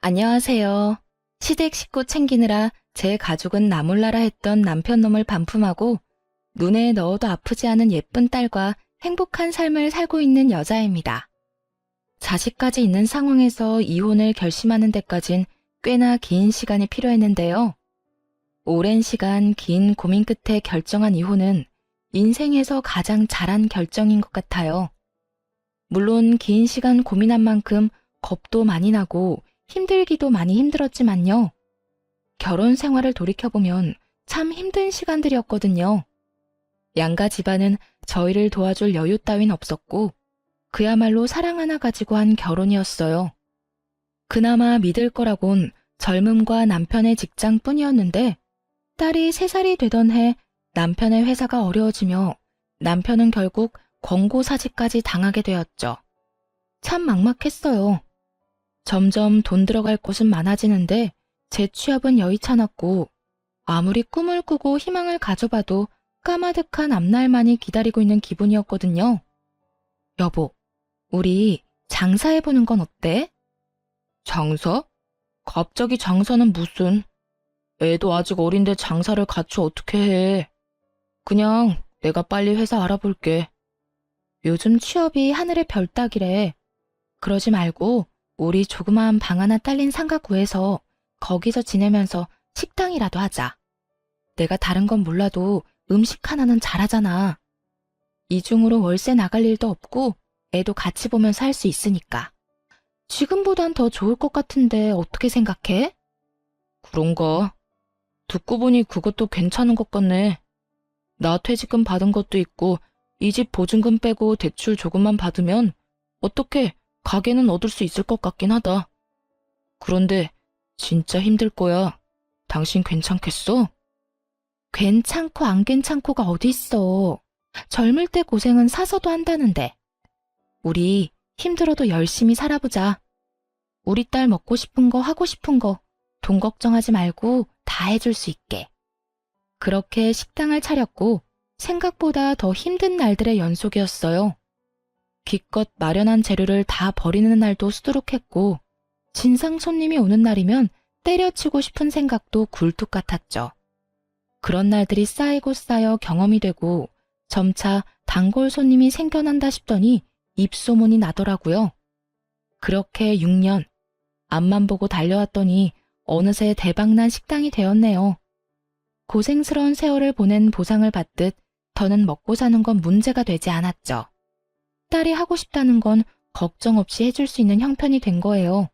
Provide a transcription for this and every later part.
안녕하세요. 시댁 식구 챙기느라 제 가족은 나몰라라 했던 남편 놈을 반품하고 눈에 넣어도 아프지 않은 예쁜 딸과 행복한 삶을 살고 있는 여자입니다. 자식까지 있는 상황에서 이혼을 결심하는 데까진 꽤나 긴 시간이 필요했는데요. 오랜 시간 긴 고민 끝에 결정한 이혼은 인생에서 가장 잘한 결정인 것 같아요. 물론 긴 시간 고민한 만큼 겁도 많이 나고 힘들기도 많이 힘들었지만요. 결혼 생활을 돌이켜보면 참 힘든 시간들이었거든요. 양가 집안은 저희를 도와줄 여유 따윈 없었고 그야말로 사랑 하나 가지고 한 결혼이었어요. 그나마 믿을 거라곤 젊음과 남편의 직장뿐이었는데 딸이 3살이 되던 해 남편의 회사가 어려워지며 남편은 결국 권고사직까지 당하게 되었죠. 참 막막했어요. 점점 돈 들어갈 곳은 많아지는데 제 취업은 여의찮았고 아무리 꿈을 꾸고 희망을 가져봐도 까마득한 앞날만이 기다리고 있는 기분이었거든요. 여보, 우리 장사해보는 건 어때? 장사? 갑자기 장사는 무슨? 애도 아직 어린데 장사를 같이 어떻게 해? 그냥 내가 빨리 회사 알아볼게. 요즘 취업이 하늘의 별 따기래. 그러지 말고 우리 조그마한 방 하나 딸린 상가 구해서 거기서 지내면서 식당이라도 하자. 내가 다른 건 몰라도 음식 하나는 잘하잖아. 이중으로 월세 나갈 일도 없고 애도 같이 보면서 할 수 있으니까. 지금보단 더 좋을 것 같은데 어떻게 생각해? 그런가? 듣고 보니 그것도 괜찮은 것 같네. 나 퇴직금 받은 것도 있고 이 집 보증금 빼고 대출 조금만 받으면 어떻게 가게는 얻을 수 있을 것 같긴 하다. 그런데 진짜 힘들 거야. 당신 괜찮겠어? 괜찮고 안 괜찮고가 어디 있어. 젊을 때 고생은 사서도 한다는데. 우리 힘들어도 열심히 살아보자. 우리 딸 먹고 싶은 거 하고 싶은 거 돈 걱정하지 말고 다 해줄 수 있게. 그렇게 식당을 차렸고 생각보다 더 힘든 날들의 연속이었어요. 기껏 마련한 재료를 다 버리는 날도 수두룩했고 진상 손님이 오는 날이면 때려치고 싶은 생각도 굴뚝 같았죠. 그런 날들이 쌓이고 쌓여 경험이 되고 점차 단골 손님이 생겨난다 싶더니 입소문이 나더라고요. 그렇게 6년, 앞만 보고 달려왔더니 어느새 대박난 식당이 되었네요. 고생스러운 세월을 보낸 보상을 받듯 더는 먹고 사는 건 문제가 되지 않았죠. 딸이 하고 싶다는 건 걱정 없이 해줄 수 있는 형편이 된 거예요.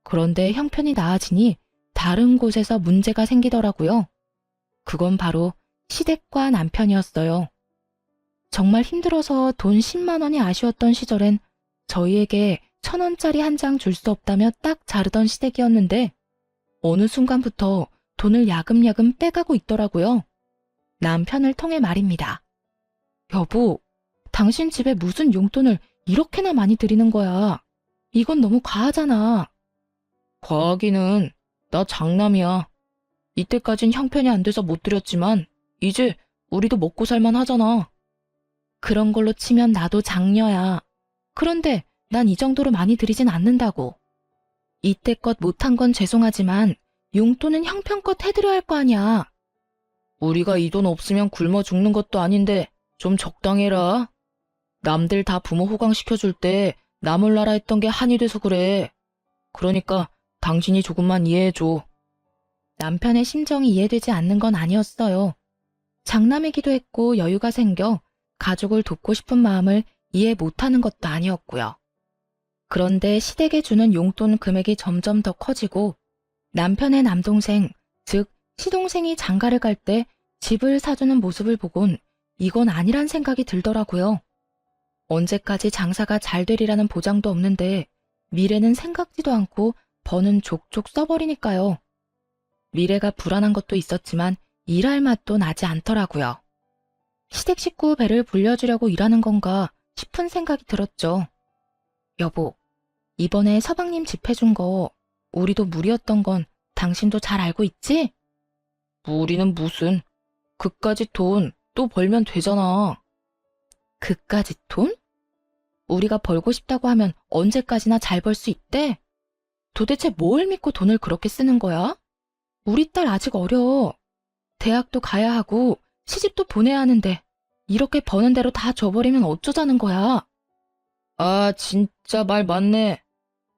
그런데 형편이 나아지니 다른 곳에서 문제가 생기더라고요. 그건 바로 시댁과 남편이었어요. 정말 힘들어서 돈 10만 원이 아쉬웠던 시절엔 저희에게 1,000원짜리 한 장 줄 수 없다며 딱 자르던 시댁이었는데 어느 순간부터 돈을 야금야금 빼가고 있더라고요. 남편을 통해 말입니다. 여보, 당신 집에 무슨 용돈을 이렇게나 많이 드리는 거야. 이건 너무 과하잖아. 과하기는 나 장남이야. 이때까진 형편이 안 돼서 못 드렸지만 이제 우리도 먹고 살만 하잖아. 그런 걸로 치면 나도 장녀야. 그런데 난 이 정도로 많이 드리진 않는다고. 이때껏 못한 건 죄송하지만 용돈은 형편껏 해드려야 할 거 아니야. 우리가 이 돈 없으면 굶어 죽는 것도 아닌데 좀 적당히 해라. 남들 다 부모 호강시켜줄 때 나 몰라라 했던 게 한이 돼서 그래. 그러니까 당신이 조금만 이해해줘. 남편의 심정이 이해되지 않는 건 아니었어요. 장남이기도 했고 여유가 생겨 가족을 돕고 싶은 마음을 이해 못하는 것도 아니었고요. 그런데 시댁에 주는 용돈 금액이 점점 더 커지고 남편의 남동생, 즉 시동생이 장가를 갈 때 집을 사주는 모습을 보곤 이건 아니란 생각이 들더라고요. 언제까지 장사가 잘 되리라는 보장도 없는데 미래는 생각지도 않고 버는 족족 써버리니까요. 미래가 불안한 것도 있었지만 일할 맛도 나지 않더라고요. 시댁 식구 배를 불려주려고 일하는 건가 싶은 생각이 들었죠. 여보, 이번에 서방님 집 해준 거 우리도 무리였던 건 당신도 잘 알고 있지? 무리는 무슨. 그까짓 돈 또 벌면 되잖아. 그까짓 돈? 우리가 벌고 싶다고 하면 언제까지나 잘 벌 수 있대? 도대체 뭘 믿고 돈을 그렇게 쓰는 거야? 우리 딸 아직 어려. 대학도 가야 하고 시집도 보내야 하는데 이렇게 버는 대로 다 줘버리면 어쩌자는 거야? 아, 진짜 말 맞네.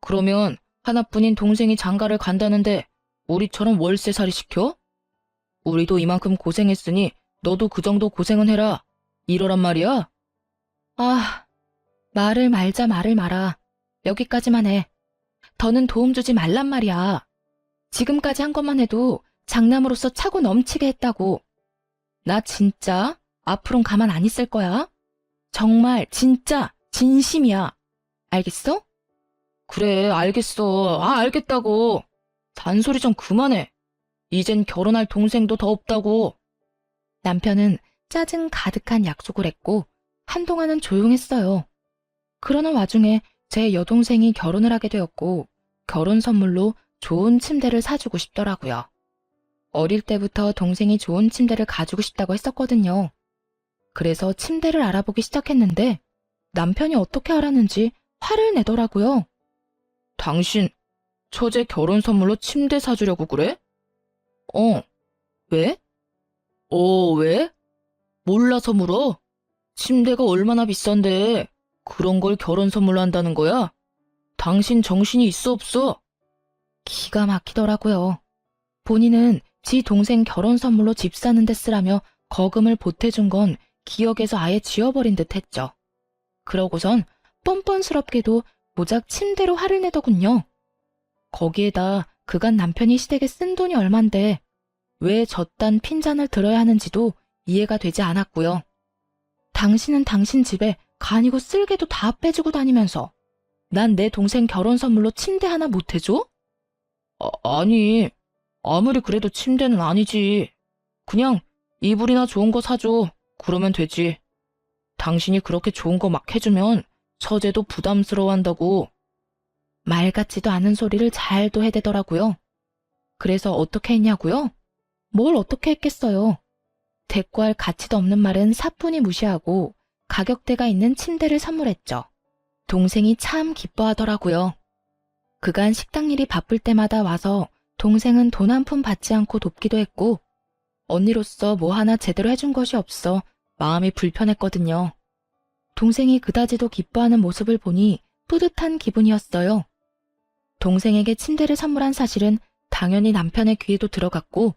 그러면 하나뿐인 동생이 장가를 간다는데 우리처럼 월세살이 시켜? 우리도 이만큼 고생했으니 너도 그 정도 고생은 해라. 이러란 말이야? 아, 말을 말자 말을 말아. 여기까지만 해. 더는 도움 주지 말란 말이야. 지금까지 한 것만 해도 장남으로서 차고 넘치게 했다고. 나 진짜 앞으론 가만 안 있을 거야. 정말 진짜 진심이야. 알겠어? 그래, 알겠어. 아, 알겠다고. 잔소리 좀 그만해. 이젠 결혼할 동생도 더 없다고. 남편은 짜증 가득한 약속을 했고 한동안은 조용했어요. 그러는 와중에 제 여동생이 결혼을 하게 되었고 결혼 선물로 좋은 침대를 사주고 싶더라고요. 어릴 때부터 동생이 좋은 침대를 가지고 싶다고 했었거든요. 그래서 침대를 알아보기 시작했는데 남편이 어떻게 알았는지 화를 내더라고요. 당신 처제 결혼 선물로 침대 사주려고 그래? 왜? 왜? 몰라서 물어? 침대가 얼마나 비싼데 그런 걸 결혼 선물로 한다는 거야? 당신 정신이 있어 없어? 기가 막히더라고요. 본인은 지 동생 결혼 선물로 집 사는 데 쓰라며 거금을 보태준 건 기억에서 아예 지워버린 듯 했죠. 그러고선 뻔뻔스럽게도 고작 침대로 화를 내더군요. 거기에다 그간 남편이 시댁에 쓴 돈이 얼만데 왜 저딴 핀잔을 들어야 하는지도 이해가 되지 않았고요. 당신은 당신 집에 간이고 쓸개도 다 빼주고 다니면서 난 내 동생 결혼 선물로 침대 하나 못 해줘? 아니, 아무리 그래도 침대는 아니지. 그냥 이불이나 좋은 거 사줘. 그러면 되지. 당신이 그렇게 좋은 거 막 해주면 처제도 부담스러워한다고. 말 같지도 않은 소리를 잘도 해대더라고요. 그래서 어떻게 했냐고요? 뭘 어떻게 했겠어요. 대꾸할 가치도 없는 말은 사뿐히 무시하고 가격대가 있는 침대를 선물했죠. 동생이 참 기뻐하더라고요. 그간 식당 일이 바쁠 때마다 와서 동생은 돈 한 푼 받지 않고 돕기도 했고 언니로서 뭐 하나 제대로 해준 것이 없어 마음이 불편했거든요. 동생이 그다지도 기뻐하는 모습을 보니 뿌듯한 기분이었어요. 동생에게 침대를 선물한 사실은 당연히 남편의 귀에도 들어갔고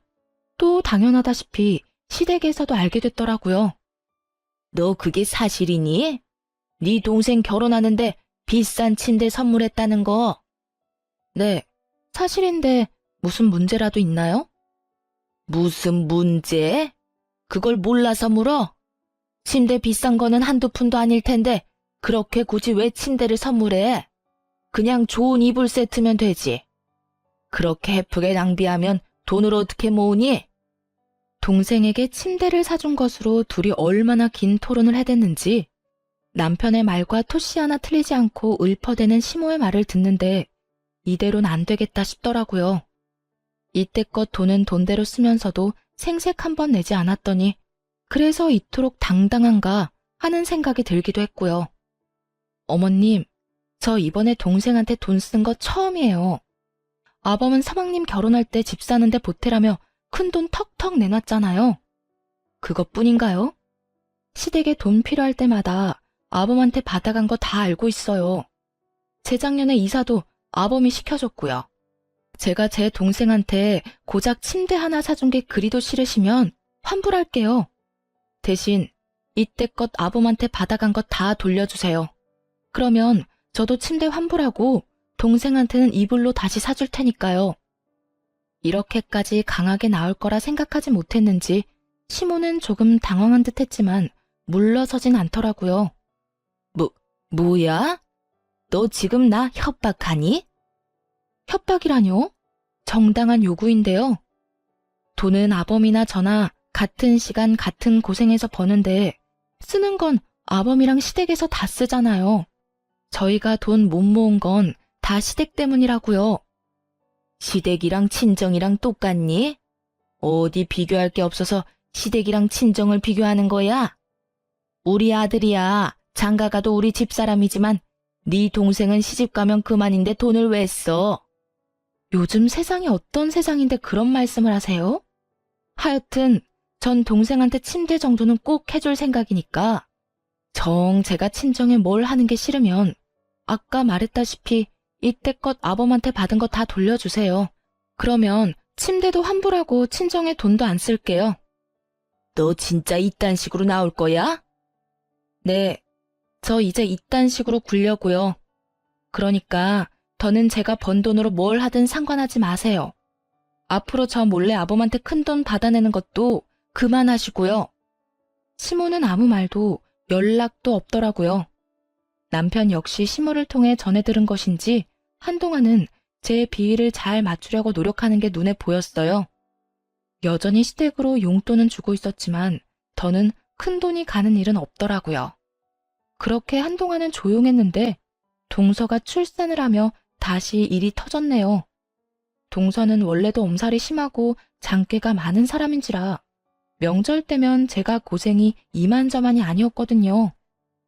또 당연하다시피 시댁에서도 알게 됐더라고요. 너 그게 사실이니? 네 동생 결혼하는데 비싼 침대 선물했다는 거. 네, 사실인데 무슨 문제라도 있나요? 무슨 문제? 그걸 몰라서 물어? 침대 비싼 거는 한두 푼도 아닐 텐데 그렇게 굳이 왜 침대를 선물해? 그냥 좋은 이불 세트면 되지. 그렇게 헤프게 낭비하면 돈을 어떻게 모으니? 동생에게 침대를 사준 것으로 둘이 얼마나 긴 토론을 해댔는지 남편의 말과 토씨 하나 틀리지 않고 읊어대는 시모의 말을 듣는데 이대로는 안 되겠다 싶더라고요. 이때껏 돈은 돈대로 쓰면서도 생색 한 번 내지 않았더니 그래서 이토록 당당한가 하는 생각이 들기도 했고요. 어머님, 저 이번에 동생한테 돈 쓴 거 처음이에요. 아범은 사방님 결혼할 때 집 사는데 보태라며 큰돈 턱턱 내놨잖아요. 그것뿐인가요? 시댁에 돈 필요할 때마다 아범한테 받아간 거 다 알고 있어요. 재작년에 이사도 아범이 시켜줬고요. 제가 제 동생한테 고작 침대 하나 사준 게 그리도 싫으시면 환불할게요. 대신 이때껏 아범한테 받아간 거 다 돌려주세요. 그러면 저도 침대 환불하고 동생한테는 이불로 다시 사줄 테니까요. 이렇게까지 강하게 나올 거라 생각하지 못했는지 시모는 조금 당황한 듯 했지만 물러서진 않더라고요. 뭐야? 너 지금 나 협박하니? 협박이라뇨? 정당한 요구인데요. 돈은 아범이나 저나 같은 시간 같은 고생해서 버는데 쓰는 건 아범이랑 시댁에서 다 쓰잖아요. 저희가 돈 못 모은 건 다 시댁 때문이라고요. 시댁이랑 친정이랑 똑같니? 어디 비교할 게 없어서 시댁이랑 친정을 비교하는 거야? 우리 아들이야. 장가가도 우리 집사람이지만 네 동생은 시집가면 그만인데 돈을 왜 써? 요즘 세상이 어떤 세상인데 그런 말씀을 하세요? 하여튼 전 동생한테 침대 정도는 꼭 해줄 생각이니까 정 제가 친정에 뭘 하는 게 싫으면 아까 말했다시피 이때껏 아범한테 받은 거 다 돌려주세요. 그러면 침대도 환불하고 친정에 돈도 안 쓸게요. 너 진짜 이딴 식으로 나올 거야? 네, 저 이제 이딴 식으로 굴려고요. 그러니까 더는 제가 번 돈으로 뭘 하든 상관하지 마세요. 앞으로 저 몰래 아범한테 큰돈 받아내는 것도 그만하시고요. 시모는 아무 말도 연락도 없더라고요. 남편 역시 시모를 통해 전해 들은 것인지 한동안은 제 비위를 잘 맞추려고 노력하는 게 눈에 보였어요. 여전히 시댁으로 용돈은 주고 있었지만 더는 큰돈이 가는 일은 없더라고요. 그렇게 한동안은 조용했는데 동서가 출산을 하며 다시 일이 터졌네요. 동서는 원래도 엄살이 심하고 장깨가 많은 사람인지라 명절 때면 제가 고생이 이만저만이 아니었거든요.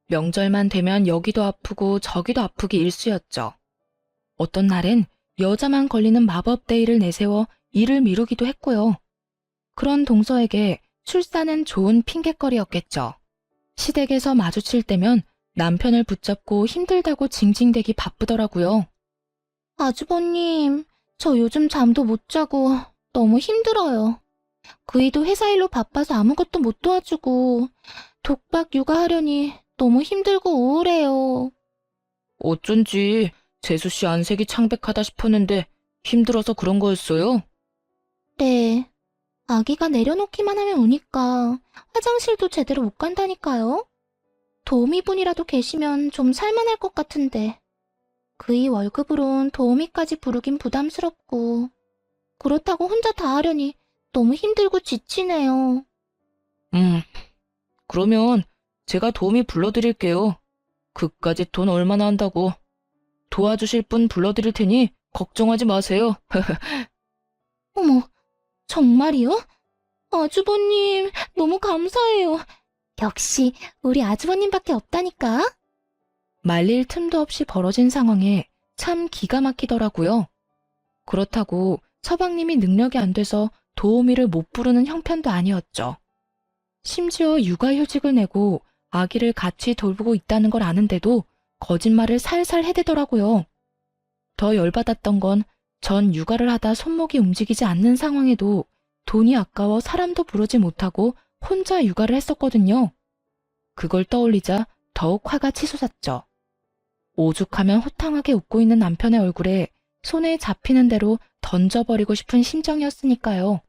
명절만 되면 여기도 아프고 저기도 아프기 일쑤였죠. 어떤 날엔 여자만 걸리는 마법데이를 내세워 일을 미루기도 했고요. 그런 동서에게 출산은 좋은 핑곗거리였겠죠. 시댁에서 마주칠 때면 남편을 붙잡고 힘들다고 징징대기 바쁘더라고요. 아주버님, 저 요즘 잠도 못 자고 너무 힘들어요. 그이도 회사 일로 바빠서 아무것도 못 도와주고 독박 육아하려니 너무 힘들고 우울해요. 어쩐지 재수씨 안색이 창백하다 싶었는데 힘들어서 그런 거였어요? 네. 아기가 내려놓기만 하면 우니까 화장실도 제대로 못 간다니까요. 도우미분이라도 계시면 좀 살만할 것 같은데 그이 월급으론 도우미까지 부르긴 부담스럽고 그렇다고 혼자 다 하려니 너무 힘들고 지치네요. 그러면 제가 도우미 불러드릴게요. 그까짓 돈 얼마나 한다고. 도와주실 분 불러드릴 테니 걱정하지 마세요. 어머, 정말이요? 아주버님, 너무 감사해요. 역시 우리 아주버님밖에 없다니까. 말릴 틈도 없이 벌어진 상황에 참 기가 막히더라고요. 그렇다고 서방님이 능력이 안 돼서 도우미를 못 부르는 형편도 아니었죠. 심지어 육아휴직을 내고 아기를 같이 돌보고 있다는 걸 아는데도 거짓말을 살살 해대더라고요. 더 열받았던 건 전 육아를 하다 손목이 움직이지 않는 상황에도 돈이 아까워 사람도 부르지 못하고 혼자 육아를 했었거든요. 그걸 떠올리자 더욱 화가 치솟았죠. 오죽하면 호탕하게 웃고 있는 남편의 얼굴에 손에 잡히는 대로 던져버리고 싶은 심정이었으니까요.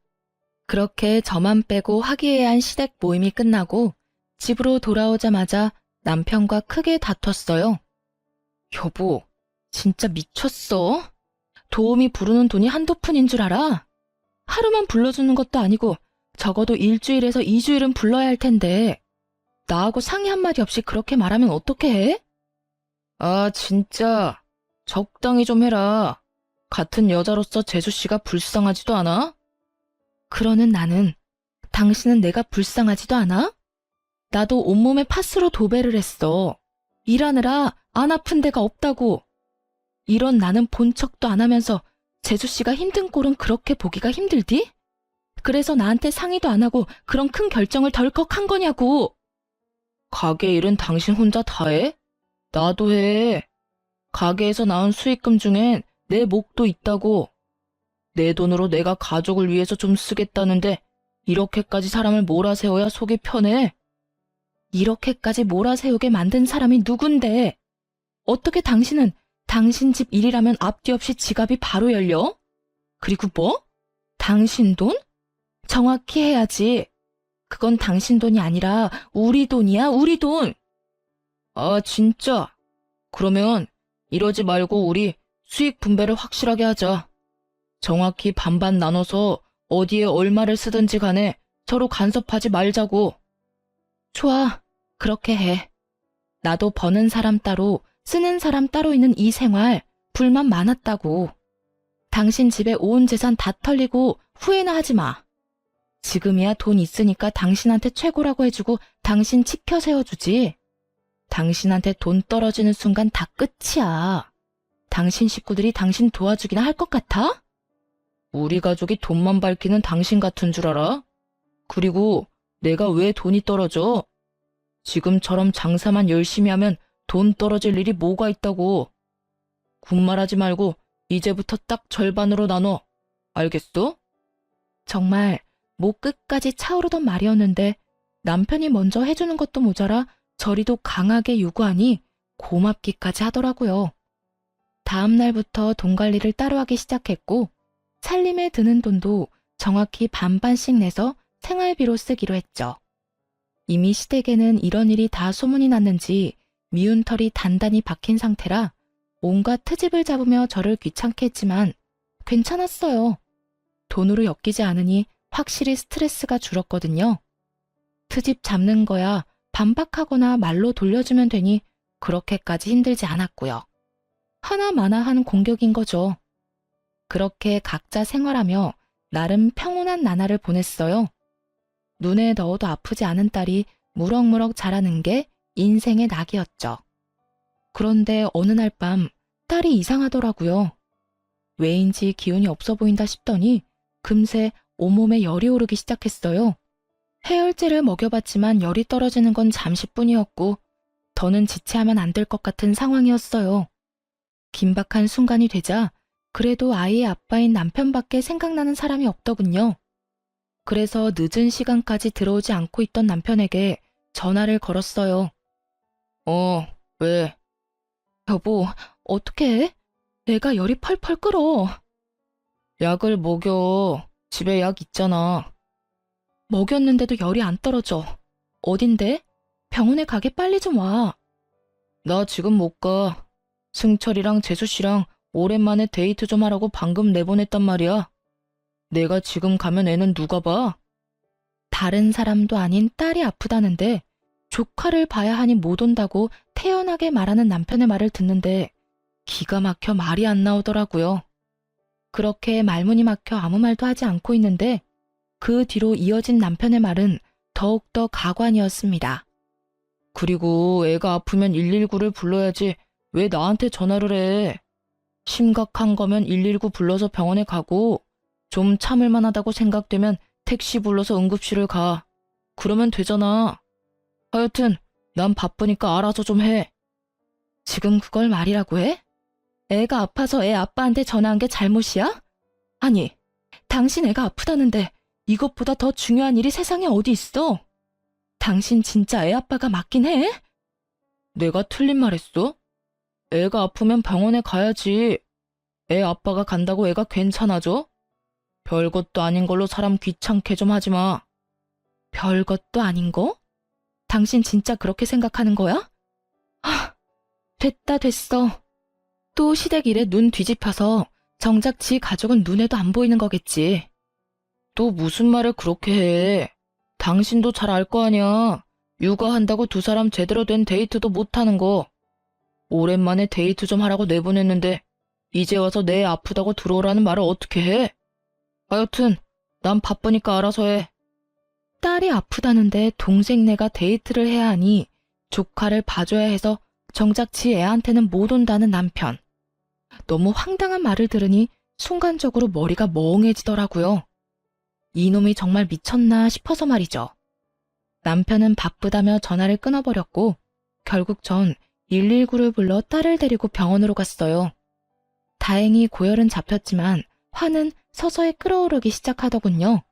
그렇게 저만 빼고 화기애애한 시댁 모임이 끝나고 집으로 돌아오자마자 남편과 크게 다퉜어요. 여보, 진짜 미쳤어? 도우미 부르는 돈이 한두 푼인 줄 알아? 하루만 불러주는 것도 아니고 적어도 일주일에서 2주일은 불러야 할 텐데 나하고 상의 한마디 없이 그렇게 말하면 어떻게 해? 아, 진짜 적당히 좀 해라. 같은 여자로서 재수씨가 불쌍하지도 않아? 그러는 나는 당신은 내가 불쌍하지도 않아? 나도 온몸에 파스로 도배를 했어. 일하느라 안 아픈 데가 없다고. 이런 나는 본 척도 안 하면서 재수씨가 힘든 꼴은 그렇게 보기가 힘들디? 그래서 나한테 상의도 안 하고 그런 큰 결정을 덜컥 한 거냐고. 가게 일은 당신 혼자 다 해? 나도 해. 가게에서 나온 수익금 중엔 내 몫도 있다고. 내 돈으로 내가 가족을 위해서 좀 쓰겠다는데 이렇게까지 사람을 몰아세워야 속이 편해? 이렇게까지 몰아세우게 만든 사람이 누군데? 어떻게 당신은 당신 집 일이라면 앞뒤 없이 지갑이 바로 열려? 그리고 뭐? 당신 돈? 정확히 해야지. 그건 당신 돈이 아니라 우리 돈이야, 우리 돈. 아, 진짜? 그러면 이러지 말고 우리 수익 분배를 확실하게 하자. 정확히 반반 나눠서 어디에 얼마를 쓰든지 간에 서로 간섭하지 말자고. 좋아, 그렇게 해. 나도 버는 사람 따로 쓰는 사람 따로 있는 이 생활 불만 많았다고. 당신 집에 온 재산 다 털리고 후회나 하지 마. 지금이야 돈 있으니까 당신한테 최고라고 해주고 당신 치켜 세워주지. 당신한테 돈 떨어지는 순간 다 끝이야. 당신 식구들이 당신 도와주기나 할 것 같아? 우리 가족이 돈만 밝히는 당신 같은 줄 알아? 그리고 내가 왜 돈이 떨어져? 지금처럼 장사만 열심히 하면 돈 떨어질 일이 뭐가 있다고. 군말하지 말고 이제부터 딱 절반으로 나눠. 알겠어? 정말 목 끝까지 차오르던 말이었는데 남편이 먼저 해주는 것도 모자라 저리도 강하게 요구하니 고맙기까지 하더라고요. 다음 날부터 돈 관리를 따로 하기 시작했고 살림에 드는 돈도 정확히 반반씩 내서 생활비로 쓰기로 했죠. 이미 시댁에는 이런 일이 다 소문이 났는지 미운 털이 단단히 박힌 상태라 온갖 트집을 잡으며 저를 귀찮게 했지만 괜찮았어요. 돈으로 엮이지 않으니 확실히 스트레스가 줄었거든요. 트집 잡는 거야 반박하거나 말로 돌려주면 되니 그렇게까지 힘들지 않았고요. 하나마나한 공격인 거죠. 그렇게 각자 생활하며 나름 평온한 나날을 보냈어요. 눈에 넣어도 아프지 않은 딸이 무럭무럭 자라는 게 인생의 낙이었죠. 그런데 어느 날 밤 딸이 이상하더라고요. 왜인지 기운이 없어 보인다 싶더니 금세 온몸에 열이 오르기 시작했어요. 해열제를 먹여봤지만 열이 떨어지는 건 잠시뿐이었고 더는 지체하면 안 될 것 같은 상황이었어요. 긴박한 순간이 되자 그래도 아이의 아빠인 남편밖에 생각나는 사람이 없더군요. 그래서 늦은 시간까지 들어오지 않고 있던 남편에게 전화를 걸었어요. 왜? 여보, 어떡해? 애가 열이 펄펄 끓어. 약을 먹여. 집에 약 있잖아. 먹였는데도 열이 안 떨어져. 어딘데? 병원에 가게 빨리 좀 와. 나 지금 못 가. 승철이랑 재수씨랑 오랜만에 데이트 좀 하라고 방금 내보냈단 말이야. 내가 지금 가면 애는 누가 봐? 다른 사람도 아닌 딸이 아프다는데 조카를 봐야 하니 못 온다고 태연하게 말하는 남편의 말을 듣는데 기가 막혀 말이 안 나오더라고요. 그렇게 말문이 막혀 아무 말도 하지 않고 있는데 그 뒤로 이어진 남편의 말은 더욱더 가관이었습니다. 그리고 애가 아프면 119를 불러야지 왜 나한테 전화를 해? 심각한 거면 119 불러서 병원에 가고 좀 참을 만하다고 생각되면 택시 불러서 응급실을 가. 그러면 되잖아. 하여튼 난 바쁘니까 알아서 좀 해. 지금 그걸 말이라고 해? 애가 아파서 애 아빠한테 전화한 게 잘못이야? 아니, 당신 애가 아프다는데 이것보다 더 중요한 일이 세상에 어디 있어? 당신 진짜 애 아빠가 맞긴 해? 내가 틀린 말 했어? 애가 아프면 병원에 가야지. 애 아빠가 간다고 애가 괜찮아져? 별것도 아닌 걸로 사람 귀찮게 좀 하지 마. 별것도 아닌 거? 당신 진짜 그렇게 생각하는 거야? 됐어. 또 시댁 일에 눈 뒤집혀서 정작 지 가족은 눈에도 안 보이는 거겠지. 또 무슨 말을 그렇게 해. 당신도 잘 알 거 아니야. 육아한다고 두 사람 제대로 된 데이트도 못하는 거. 오랜만에 데이트 좀 하라고 내보냈는데 이제 와서 내 애 아프다고 들어오라는 말을 어떻게 해? 하여튼 난 바쁘니까 알아서 해. 딸이 아프다는데 동생네가 데이트를 해야 하니 조카를 봐줘야 해서 정작 지 애한테는 못 온다는 남편. 너무 황당한 말을 들으니 순간적으로 머리가 멍해지더라고요. 이놈이 정말 미쳤나 싶어서 말이죠. 남편은 바쁘다며 전화를 끊어버렸고 결국 전 119를 불러 딸을 데리고 병원으로 갔어요. 다행히 고열은 잡혔지만 화는 서서히 끓어오르기 시작하더군요.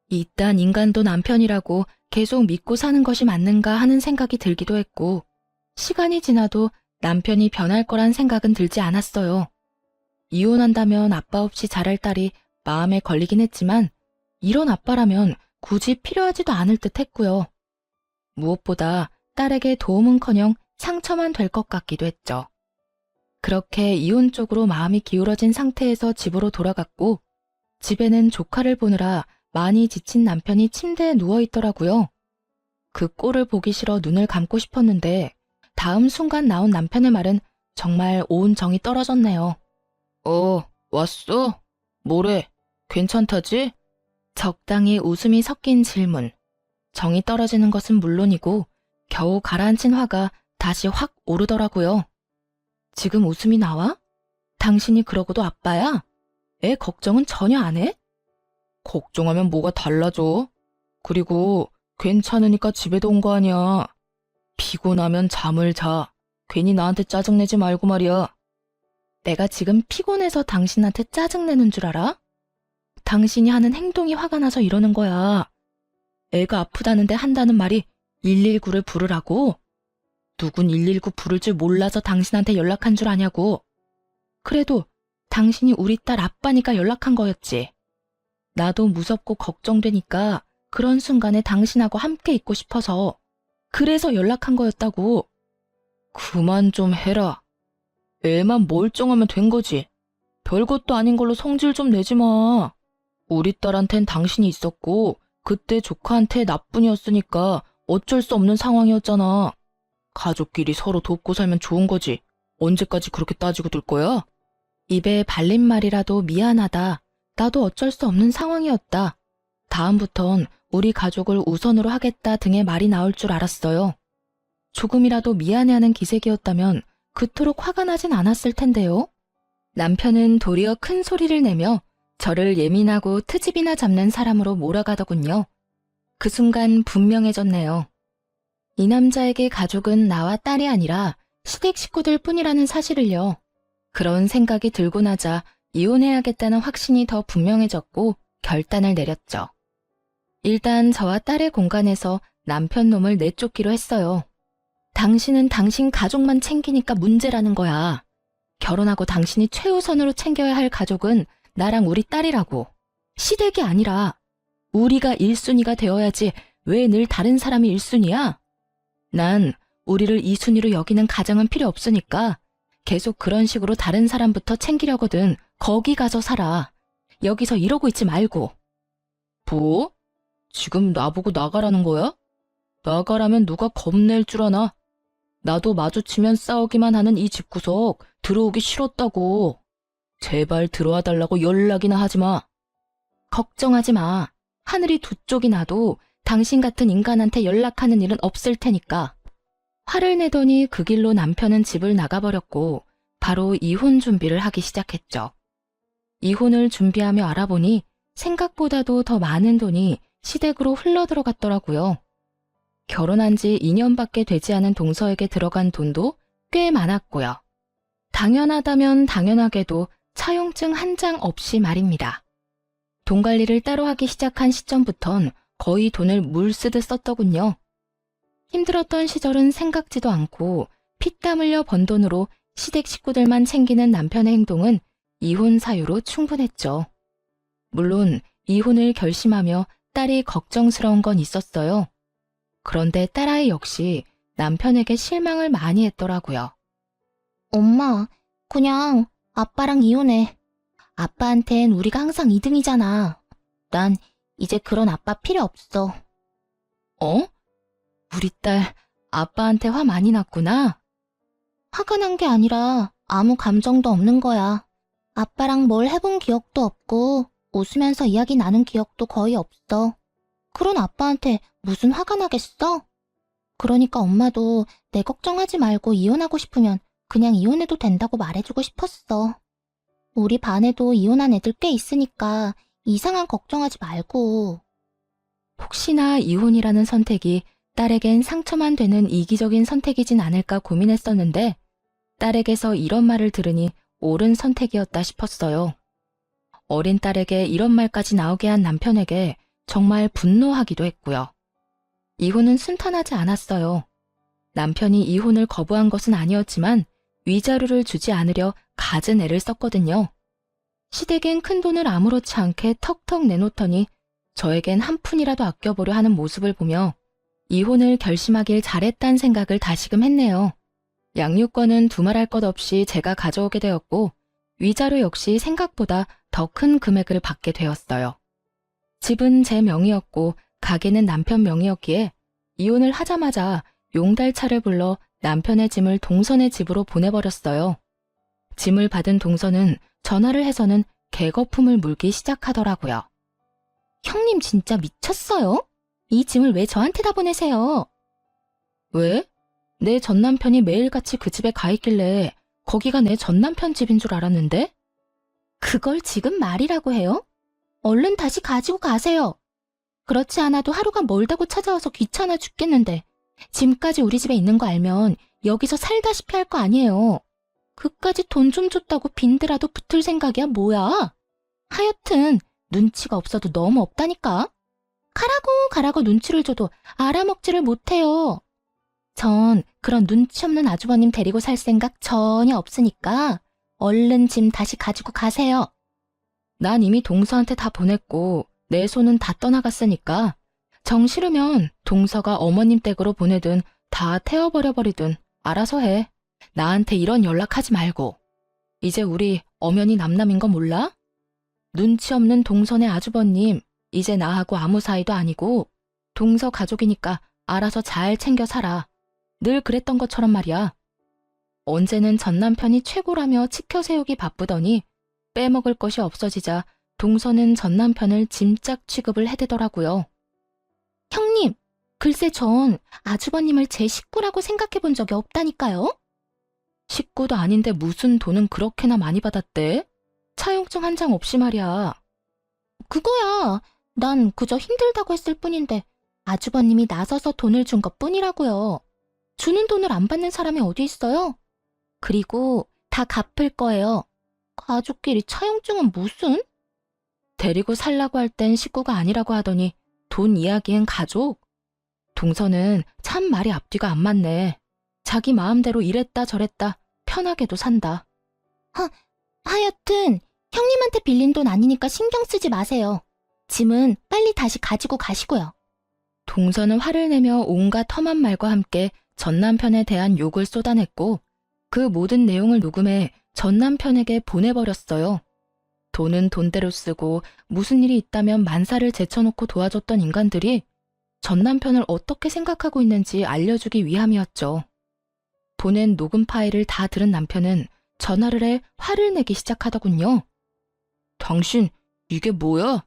이딴 인간도 남편이라고 계속 믿고 사는 것이 맞는가 하는 생각이 들기도 했고 시간이 지나도 남편이 변할 거란 생각은 들지 않았어요. 이혼한다면 아빠 없이 자랄 딸이 마음에 걸리긴 했지만 이런 아빠라면 굳이 필요하지도 않을 듯 했고요. 무엇보다 딸에게 도움은커녕 상처만 될 것 같기도 했죠. 그렇게 이혼 쪽으로 마음이 기울어진 상태에서 집으로 돌아갔고 집에는 조카를 보느라 많이 지친 남편이 침대에 누워있더라고요. 그 꼴을 보기 싫어 눈을 감고 싶었는데 다음 순간 나온 남편의 말은 정말 온 정이 떨어졌네요. 왔어? 뭐래? 괜찮다지? 적당히 웃음이 섞인 질문. 정이 떨어지는 것은 물론이고 겨우 가라앉힌 화가 다시 확 오르더라고요. 지금 웃음이 나와? 당신이 그러고도 아빠야? 애 걱정은 전혀 안 해? 걱정하면 뭐가 달라져? 그리고 괜찮으니까 집에도 온 거 아니야. 피곤하면 잠을 자. 괜히 나한테 짜증내지 말고 말이야. 내가 지금 피곤해서 당신한테 짜증내는 줄 알아? 당신이 하는 행동이 화가 나서 이러는 거야. 애가 아프다는데 한다는 말이 119를 부르라고? 누군 119 부를 줄 몰라서 당신한테 연락한 줄 아냐고. 그래도 당신이 우리 딸 아빠니까 연락한 거였지. 나도 무섭고 걱정되니까 그런 순간에 당신하고 함께 있고 싶어서 그래서 연락한 거였다고. 그만 좀 해라. 애만 멀쩡하면 된 거지. 별것도 아닌 걸로 성질 좀 내지 마. 우리 딸한텐 당신이 있었고 그때 조카한테 나뿐이었으니까 어쩔 수 없는 상황이었잖아. 가족끼리 서로 돕고 살면 좋은 거지. 언제까지 그렇게 따지고 둘 거야? 입에 발린 말이라도 미안하다. 나도 어쩔 수 없는 상황이었다. 다음부턴 우리 가족을 우선으로 하겠다 등의 말이 나올 줄 알았어요. 조금이라도 미안해하는 기색이었다면 그토록 화가 나진 않았을 텐데요. 남편은 도리어 큰 소리를 내며 저를 예민하고 트집이나 잡는 사람으로 몰아가더군요. 그 순간 분명해졌네요. 이 남자에게 가족은 나와 딸이 아니라 시댁 식구들 뿐이라는 사실을요. 그런 생각이 들고 나자 이혼해야겠다는 확신이 더 분명해졌고 결단을 내렸죠. 일단 저와 딸의 공간에서 남편 놈을 내쫓기로 했어요. 당신은 당신 가족만 챙기니까 문제라는 거야. 결혼하고 당신이 최우선으로 챙겨야 할 가족은 나랑 우리 딸이라고. 시댁이 아니라 우리가 1순위가 되어야지 왜 늘 다른 사람이 1순위야? 난 우리를 2순위로 여기는 가정은 필요 없으니까 계속 그런 식으로 다른 사람부터 챙기려거든. 거기 가서 살아. 여기서 이러고 있지 말고. 뭐? 지금 나보고 나가라는 거야? 나가라면 누가 겁낼 줄 아나? 나도 마주치면 싸우기만 하는 이 집구석 들어오기 싫었다고. 제발 들어와 달라고 연락이나 하지 마. 걱정하지 마. 하늘이 두 쪽이 나도 당신 같은 인간한테 연락하는 일은 없을 테니까. 화를 내더니 그 길로 남편은 집을 나가버렸고 바로 이혼 준비를 하기 시작했죠. 이혼을 준비하며 알아보니 생각보다도 더 많은 돈이 시댁으로 흘러들어갔더라고요. 결혼한 지 2년밖에 되지 않은 동서에게 들어간 돈도 꽤 많았고요. 당연하다면 당연하게도 차용증 한 장 없이 말입니다. 돈 관리를 따로 하기 시작한 시점부턴 거의 돈을 물 쓰듯 썼더군요. 힘들었던 시절은 생각지도 않고 피땀 흘려 번 돈으로 시댁 식구들만 챙기는 남편의 행동은 이혼 사유로 충분했죠. 물론 이혼을 결심하며 딸이 걱정스러운 건 있었어요. 그런데 딸아이 역시 남편에게 실망을 많이 했더라고요. 엄마, 그냥 아빠랑 이혼해. 아빠한텐 우리가 항상 2등이잖아. 난 이제 그런 아빠 필요 없어. 어? 우리 딸 아빠한테 화 많이 났구나? 화가 난 게 아니라 아무 감정도 없는 거야. 아빠랑 뭘 해본 기억도 없고 웃으면서 이야기 나눈 기억도 거의 없어. 그런 아빠한테 무슨 화가 나겠어? 그러니까 엄마도 내 걱정하지 말고 이혼하고 싶으면 그냥 이혼해도 된다고 말해주고 싶었어. 우리 반에도 이혼한 애들 꽤 있으니까 이상한 걱정하지 말고. 혹시나 이혼이라는 선택이 딸에겐 상처만 되는 이기적인 선택이진 않을까 고민했었는데 딸에게서 이런 말을 들으니 옳은 선택이었다 싶었어요. 어린 딸에게 이런 말까지 나오게 한 남편에게 정말 분노하기도 했고요. 이혼은 순탄하지 않았어요. 남편이 이혼을 거부한 것은 아니었지만 위자료를 주지 않으려 갖은 애를 썼거든요. 시댁엔 큰돈을 아무렇지 않게 턱턱 내놓더니 저에겐 한 푼이라도 아껴보려 하는 모습을 보며 이혼을 결심하길 잘했다는 생각을 다시금 했네요. 양육권은 두말할 것 없이 제가 가져오게 되었고 위자료 역시 생각보다 더 큰 금액을 받게 되었어요. 집은 제 명의였고 가게는 남편 명의였기에 이혼을 하자마자 용달차를 불러 남편의 짐을 동선의 집으로 보내버렸어요. 짐을 받은 동선은 전화를 해서는 개거품을 물기 시작하더라고요. 형님 진짜 미쳤어요? 이 짐을 왜 저한테다 보내세요? 왜? 내 전남편이 매일같이 그 집에 가 있길래 거기가 내 전남편 집인 줄 알았는데? 그걸 지금 말이라고 해요? 얼른 다시 가지고 가세요. 그렇지 않아도 하루가 멀다고 찾아와서 귀찮아 죽겠는데 짐까지 우리 집에 있는 거 알면 여기서 살다시피 할 거 아니에요. 그까지 돈 좀 줬다고 빈드라도 붙을 생각이야 뭐야? 하여튼 눈치가 없어도 너무 없다니까. 가라고 눈치를 줘도 알아먹지를 못해요. 전 그런 눈치 없는 아주버님 데리고 살 생각 전혀 없으니까 얼른 짐 다시 가지고 가세요. 난 이미 동서한테 다 보냈고 내 손은 다 떠나갔으니까 정 싫으면 동서가 어머님 댁으로 보내든 다 태워버려버리든 알아서 해. 나한테 이런 연락하지 말고. 이제 우리 엄연히 남남인 거 몰라? 눈치 없는 동선의 아주버님, 이제 나하고 아무 사이도 아니고 동서 가족이니까 알아서 잘 챙겨 살아. 늘 그랬던 것처럼 말이야. 언제는 전 남편이 최고라며 치켜 세우기 바쁘더니 빼먹을 것이 없어지자 동서는 전 남편을 짐짝 취급을 해대더라고요. 형님, 글쎄 전 아주버님을 제 식구라고 생각해 본 적이 없다니까요. 식구도 아닌데 무슨 돈은 그렇게나 많이 받았대? 차용증 한 장 없이 말이야. 그거야. 난 그저 힘들다고 했을 뿐인데 아주버님이 나서서 돈을 준 것뿐이라고요. 주는 돈을 안 받는 사람이 어디 있어요? 그리고 다 갚을 거예요. 가족끼리 차용증은 무슨? 데리고 살라고 할 땐 식구가 아니라고 하더니 돈 이야기엔 가족? 동서는 참 말이 앞뒤가 안 맞네. 자기 마음대로 이랬다 저랬다 편하게도 산다. 하여튼 형님한테 빌린 돈 아니니까 신경 쓰지 마세요. 짐은 빨리 다시 가지고 가시고요. 동서는 화를 내며 온갖 험한 말과 함께 전 남편에 대한 욕을 쏟아냈고 그 모든 내용을 녹음해 전 남편에게 보내버렸어요. 돈은 돈대로 쓰고 무슨 일이 있다면 만사를 제쳐놓고 도와줬던 인간들이 전 남편을 어떻게 생각하고 있는지 알려주기 위함이었죠. 보낸 녹음 파일을 다 들은 남편은 전화를 해 화를 내기 시작하더군요. 당신 이게 뭐야?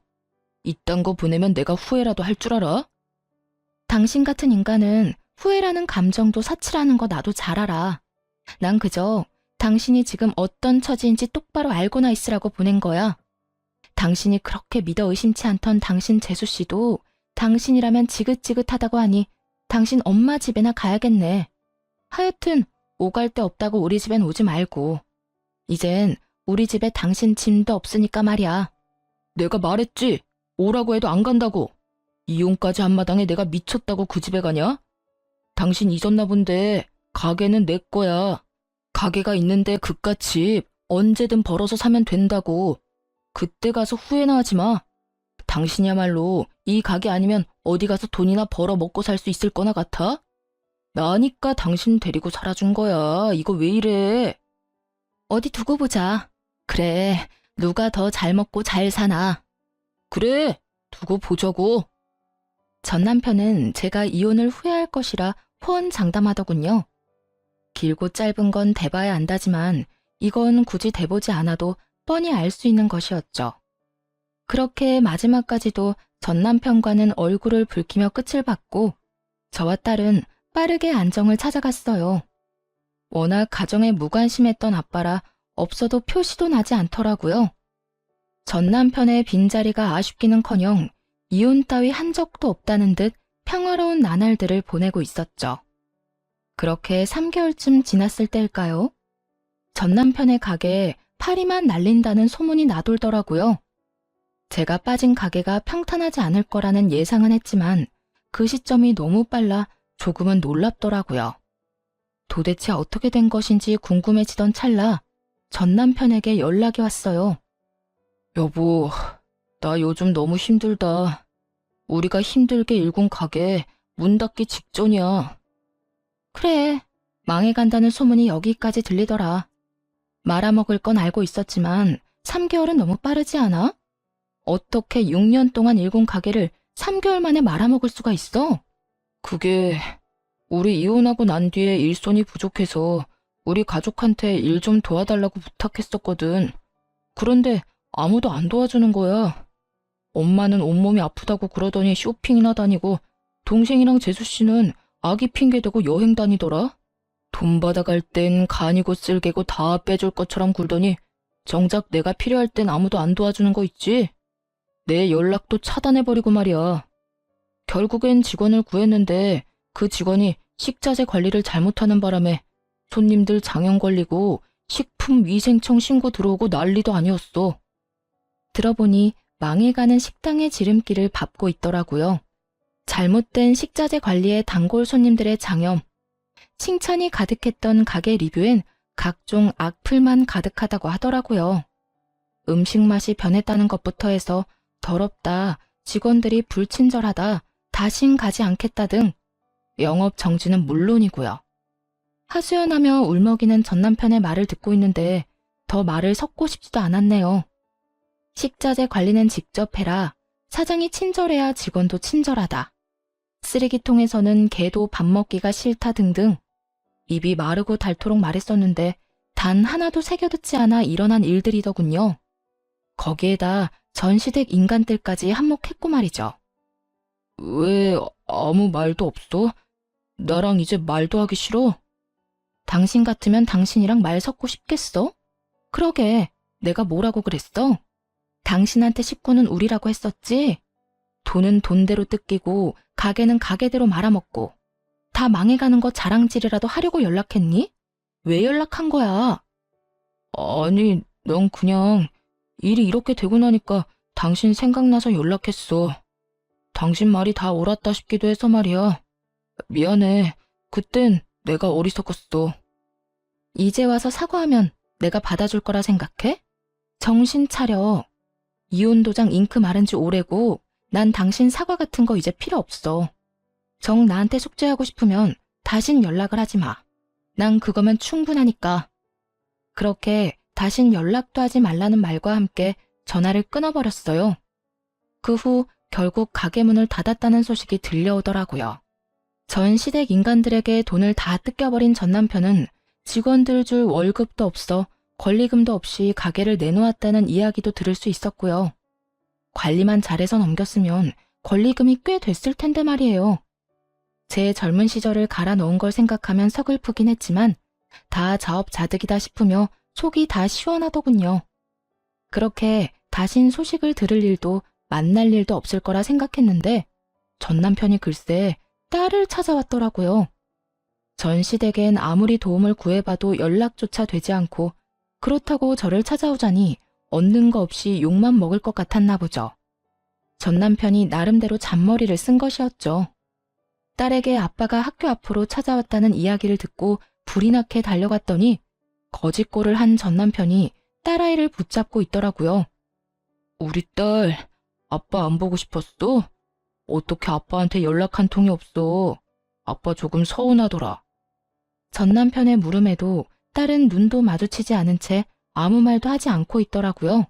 이딴 거 보내면 내가 후회라도 할 줄 알아? 당신 같은 인간은 후회라는 감정도 사치라는 거 나도 잘 알아. 난 그저 당신이 지금 어떤 처지인지 똑바로 알고나 있으라고 보낸 거야. 당신이 그렇게 믿어 의심치 않던 당신 재수씨도 당신이라면 지긋지긋하다고 하니 당신 엄마 집에나 가야겠네. 하여튼 오갈 데 없다고 우리 집엔 오지 말고. 이젠 우리 집에 당신 짐도 없으니까 말이야. 내가 말했지. 오라고 해도 안 간다고. 이혼까지 한 마당에 내가 미쳤다고 그 집에 가냐? 당신 잊었나 본데 가게는 내 거야. 가게가 있는데 그깟 집 언제든 벌어서 사면 된다고. 그때 가서 후회나 하지 마. 당신이야말로 이 가게 아니면 어디 가서 돈이나 벌어 먹고 살 수 있을 거나 같아? 나니까 당신 데리고 살아준 거야. 이거 왜 이래? 어디 두고 보자. 그래, 누가 더 잘 먹고 잘 사나. 그래, 두고 보자고. 전 남편은 제가 이혼을 후회할 것이라 호언장담하더군요. 길고 짧은 건 대봐야 안다지만 이건 굳이 대보지 않아도 뻔히 알 수 있는 것이었죠. 그렇게 마지막까지도 전 남편과는 얼굴을 붉히며 끝을 봤고 저와 딸은 빠르게 안정을 찾아갔어요. 워낙 가정에 무관심했던 아빠라 없어도 표시도 나지 않더라고요. 전 남편의 빈자리가 아쉽기는커녕 이혼 따위 한 적도 없다는 듯 평화로운 나날들을 보내고 있었죠. 그렇게 3개월쯤 지났을 때일까요? 전 남편의 가게에 파리만 날린다는 소문이 나돌더라고요. 제가 빠진 가게가 평탄하지 않을 거라는 예상은 했지만 그 시점이 너무 빨라 조금은 놀랍더라고요. 도대체 어떻게 된 것인지 궁금해지던 찰나 전 남편에게 연락이 왔어요. 여보, 나 요즘 너무 힘들다. 우리가 힘들게 일군 가게 문 닫기 직전이야. 그래, 망해간다는 소문이 여기까지 들리더라. 말아먹을 건 알고 있었지만 3개월은 너무 빠르지 않아? 어떻게 6년 동안 일군 가게를 3개월 만에 말아먹을 수가 있어? 그게 우리 이혼하고 난 뒤에 일손이 부족해서 우리 가족한테 일 좀 도와달라고 부탁했었거든. 그런데 아무도 안 도와주는 거야. 엄마는 온몸이 아프다고 그러더니 쇼핑이나 다니고 동생이랑 재수씨는 아기 핑계대고 여행 다니더라. 돈 받아갈 땐 간이고 쓸개고 다 빼줄 것처럼 굴더니 정작 내가 필요할 땐 아무도 안 도와주는 거 있지? 내 연락도 차단해버리고 말이야. 결국엔 직원을 구했는데 그 직원이 식자재 관리를 잘못하는 바람에 손님들 장염 걸리고 식품위생청 신고 들어오고 난리도 아니었어. 들어보니 망해가는 식당의 지름길을 밟고 있더라고요. 잘못된 식자재 관리에 단골 손님들의 장염, 칭찬이 가득했던 가게 리뷰엔 각종 악플만 가득하다고 하더라고요. 음식 맛이 변했다는 것부터 해서 더럽다, 직원들이 불친절하다, 다신 가지 않겠다 등 영업 정지는 물론이고요. 하소연하며 울먹이는 전 남편의 말을 듣고 있는데 더 말을 섞고 싶지도 않았네요. 식자재 관리는 직접 해라. 사장이 친절해야 직원도 친절하다. 쓰레기통에서는 개도 밥 먹기가 싫다 등등 입이 마르고 닳도록 말했었는데 단 하나도 새겨듣지 않아 일어난 일들이더군요. 거기에다 전시댁 인간들까지 한몫했고 말이죠. 왜 아무 말도 없어? 나랑 이제 말도 하기 싫어? 당신 같으면 당신이랑 말 섞고 싶겠어? 그러게, 내가 뭐라고 그랬어? 당신한테 식구는 우리라고 했었지? 돈은 돈대로 뜯기고 가게는 가게대로 말아먹고 다 망해가는 거 자랑질이라도 하려고 연락했니? 왜 연락한 거야? 아니, 넌 그냥 일이 이렇게 되고 나니까 당신 생각나서 연락했어. 당신 말이 다 옳았다 싶기도 해서 말이야. 미안해. 그땐 내가 어리석었어. 이제 와서 사과하면 내가 받아줄 거라 생각해? 정신 차려. 이혼 도장 잉크 마른 지 오래고 난 당신 사과 같은 거 이제 필요 없어. 정 나한테 숙제하고 싶으면 다신 연락을 하지 마. 난 그거면 충분하니까. 그렇게 다신 연락도 하지 말라는 말과 함께 전화를 끊어버렸어요. 그 후 결국 가게 문을 닫았다는 소식이 들려오더라고요. 전 시댁 인간들에게 돈을 다 뜯겨버린 전 남편은 직원들 줄 월급도 없어 권리금도 없이 가게를 내놓았다는 이야기도 들을 수 있었고요. 관리만 잘해서 넘겼으면 권리금이 꽤 됐을 텐데 말이에요. 제 젊은 시절을 갈아 넣은 걸 생각하면 서글프긴 했지만 다 자업자득이다 싶으며 속이 다 시원하더군요. 그렇게 다신 소식을 들을 일도 만날 일도 없을 거라 생각했는데 전 남편이 글쎄 딸을 찾아왔더라고요. 전 시댁엔 아무리 도움을 구해봐도 연락조차 되지 않고 그렇다고 저를 찾아오자니 얻는 거 없이 욕만 먹을 것 같았나 보죠. 전 남편이 나름대로 잔머리를 쓴 것이었죠. 딸에게 아빠가 학교 앞으로 찾아왔다는 이야기를 듣고 불이 나게 달려갔더니 거짓골을 한 전 남편이 딸아이를 붙잡고 있더라고요. 우리 딸, 아빠 안 보고 싶었어? 어떻게 아빠한테 연락 한 통이 없어? 아빠 조금 서운하더라. 전 남편의 물음에도 딸은 눈도 마주치지 않은 채 아무 말도 하지 않고 있더라고요.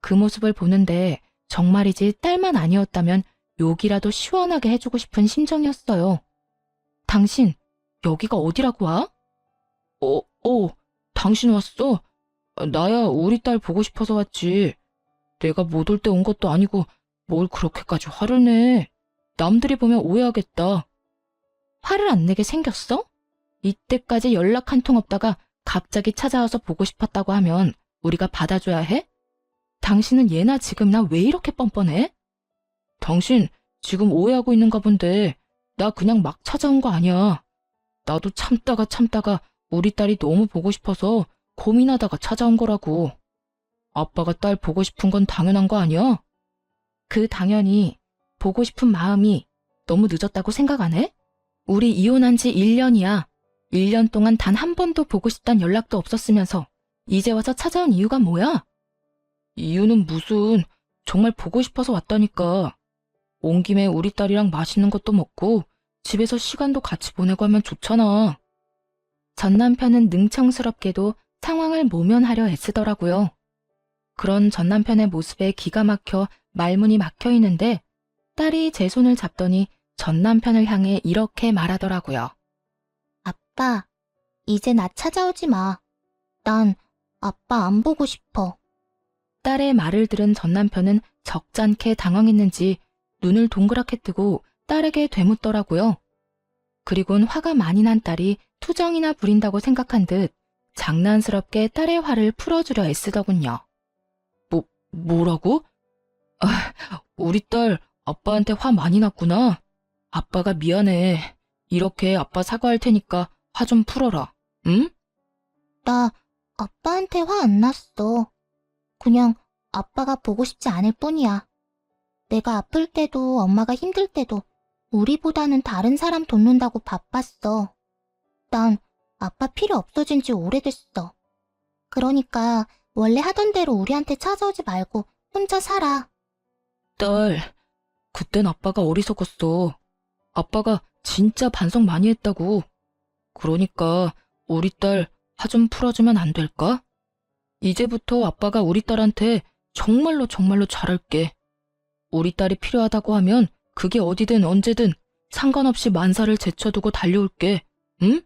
그 모습을 보는데 정말이지 딸만 아니었다면 욕이라도 시원하게 해주고 싶은 심정이었어요. 당신, 여기가 어디라고 와? 당신 왔어? 나야 우리 딸 보고 싶어서 왔지. 내가 못 올 때 온 것도 아니고 뭘 그렇게까지 화를 내. 남들이 보면 오해하겠다. 화를 안 내게 생겼어? 이때까지 연락 한 통 없다가 갑자기 찾아와서 보고 싶었다고 하면 우리가 받아줘야 해? 당신은 예나 지금이나 왜 이렇게 뻔뻔해? 당신 지금 오해하고 있는가 본데 나 그냥 막 찾아온 거 아니야. 나도 참다가 우리 딸이 너무 보고 싶어서 고민하다가 찾아온 거라고. 아빠가 딸 보고 싶은 건 당연한 거 아니야? 그 당연히 보고 싶은 마음이 너무 늦었다고 생각 안 해? 우리 이혼한 지 1년이야. 1년 동안 단 한 번도 보고 싶단 연락도 없었으면서 이제 와서 찾아온 이유가 뭐야? 이유는 무슨, 정말 보고 싶어서 왔다니까. 온 김에 우리 딸이랑 맛있는 것도 먹고 집에서 시간도 같이 보내고 하면 좋잖아. 전 남편은 능청스럽게도 상황을 모면하려 애쓰더라고요. 그런 전 남편의 모습에 기가 막혀 말문이 막혀 있는데 딸이 제 손을 잡더니 전 남편을 향해 이렇게 말하더라고요. 아빠, 이제 나 찾아오지 마. 난 아빠 안 보고 싶어. 딸의 말을 들은 전 남편은 적잖게 당황했는지 눈을 동그랗게 뜨고 딸에게 되묻더라고요. 그리곤 화가 많이 난 딸이 투정이나 부린다고 생각한 듯 장난스럽게 딸의 화를 풀어주려 애쓰더군요. 뭐라고? 우리 딸 아빠한테 화 많이 났구나. 아빠가 미안해. 이렇게 아빠 사과할 테니까 화 좀 풀어라. 응? 나 아빠한테 화 안 났어. 그냥 아빠가 보고 싶지 않을 뿐이야. 내가 아플 때도 엄마가 힘들 때도 우리보다는 다른 사람 돕는다고 바빴어. 난 아빠 필요 없어진 지 오래됐어. 그러니까 원래 하던 대로 우리한테 찾아오지 말고 혼자 살아. 딸, 그땐 아빠가 어리석었어. 아빠가 진짜 반성 많이 했다고. 그러니까 우리 딸 화 좀 풀어주면 안 될까? 이제부터 아빠가 우리 딸한테 정말로 잘할게. 우리 딸이 필요하다고 하면 그게 어디든 언제든 상관없이 만사를 제쳐두고 달려올게. 응?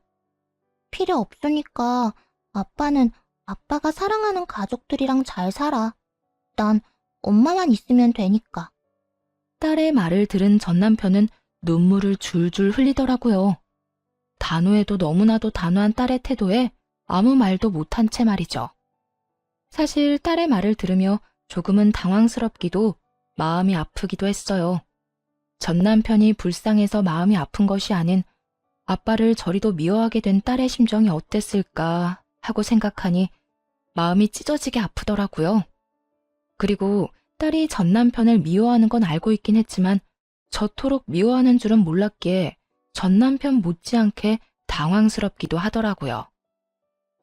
필요 없으니까 아빠는 아빠가 사랑하는 가족들이랑 잘 살아. 난 엄마만 있으면 되니까. 딸의 말을 들은 전 남편은 눈물을 줄줄 흘리더라고요. 단호해도 너무나도 단호한 딸의 태도에 아무 말도 못한 채 말이죠. 사실 딸의 말을 들으며 조금은 당황스럽기도 마음이 아프기도 했어요. 전 남편이 불쌍해서 마음이 아픈 것이 아닌 아빠를 저리도 미워하게 된 딸의 심정이 어땠을까 하고 생각하니 마음이 찢어지게 아프더라고요. 그리고 딸이 전 남편을 미워하는 건 알고 있긴 했지만 저토록 미워하는 줄은 몰랐기에 전 남편 못지않게 당황스럽기도 하더라고요.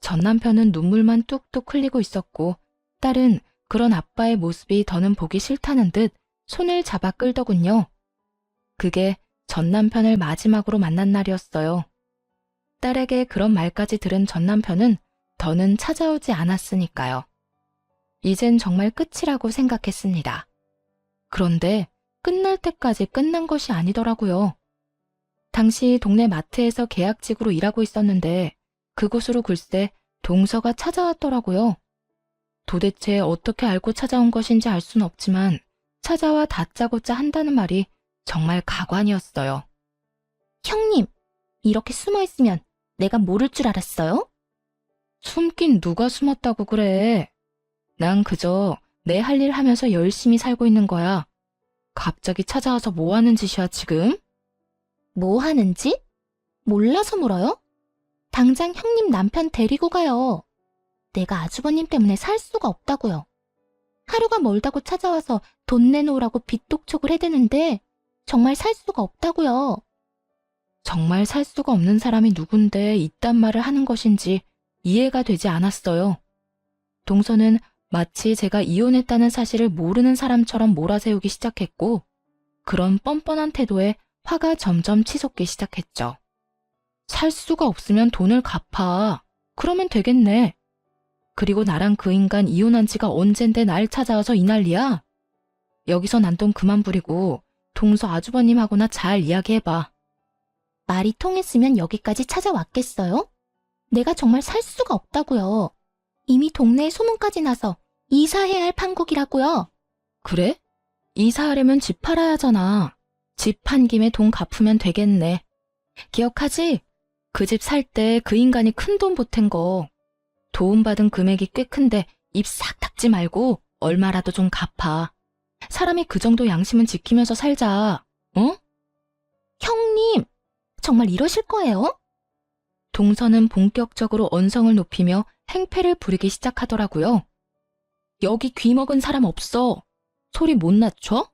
전 남편은 눈물만 뚝뚝 흘리고 있었고 딸은 그런 아빠의 모습이 더는 보기 싫다는 듯 손을 잡아 끌더군요. 그게 전 남편을 마지막으로 만난 날이었어요. 딸에게 그런 말까지 들은 전 남편은 더는 찾아오지 않았으니까요. 이젠 정말 끝이라고 생각했습니다. 그런데 끝날 때까지 끝난 것이 아니더라고요. 당시 동네 마트에서 계약직으로 일하고 있었는데 그곳으로 글쎄 동서가 찾아왔더라고요. 도대체 어떻게 알고 찾아온 것인지 알 수는 없지만 찾아와 다짜고짜 한다는 말이 정말 가관이었어요. 형님, 이렇게 숨어있으면 내가 모를 줄 알았어요? 숨긴 누가 숨었다고 그래. 난 그저 내 할 일 하면서 열심히 살고 있는 거야. 갑자기 찾아와서 뭐 하는 짓이야 지금? 뭐 하는지? 몰라서 물어요? 당장 형님 남편 데리고 가요. 내가 아주버님 때문에 살 수가 없다고요. 하루가 멀다고 찾아와서 돈 내놓으라고 빚독촉을 해대는데 정말 살 수가 없다고요. 정말 살 수가 없는 사람이 누군데 이딴 말을 하는 것인지 이해가 되지 않았어요. 동서는 마치 제가 이혼했다는 사실을 모르는 사람처럼 몰아세우기 시작했고 그런 뻔뻔한 태도에 화가 점점 치솟기 시작했죠. 살 수가 없으면 돈을 갚아. 그러면 되겠네. 그리고 나랑 그 인간 이혼한 지가 언젠데 날 찾아와서 이 난리야? 여기서 난동 그만 부리고 동서 아주버님하고나 잘 이야기해봐. 말이 통했으면 여기까지 찾아왔겠어요? 내가 정말 살 수가 없다고요. 이미 동네에 소문까지 나서 이사해야 할 판국이라고요. 그래? 이사하려면 집 팔아야 하잖아. 집 판 김에 돈 갚으면 되겠네. 기억하지? 그 집 살 때 그 인간이 큰 돈 보탠 거. 도움받은 금액이 꽤 큰데 입 싹 닫지 말고 얼마라도 좀 갚아. 사람이 그 정도 양심은 지키면서 살자. 어? 형님, 정말 이러실 거예요? 동서는 본격적으로 언성을 높이며 행패를 부리기 시작하더라고요. 여기 귀 먹은 사람 없어. 소리 못 낮춰?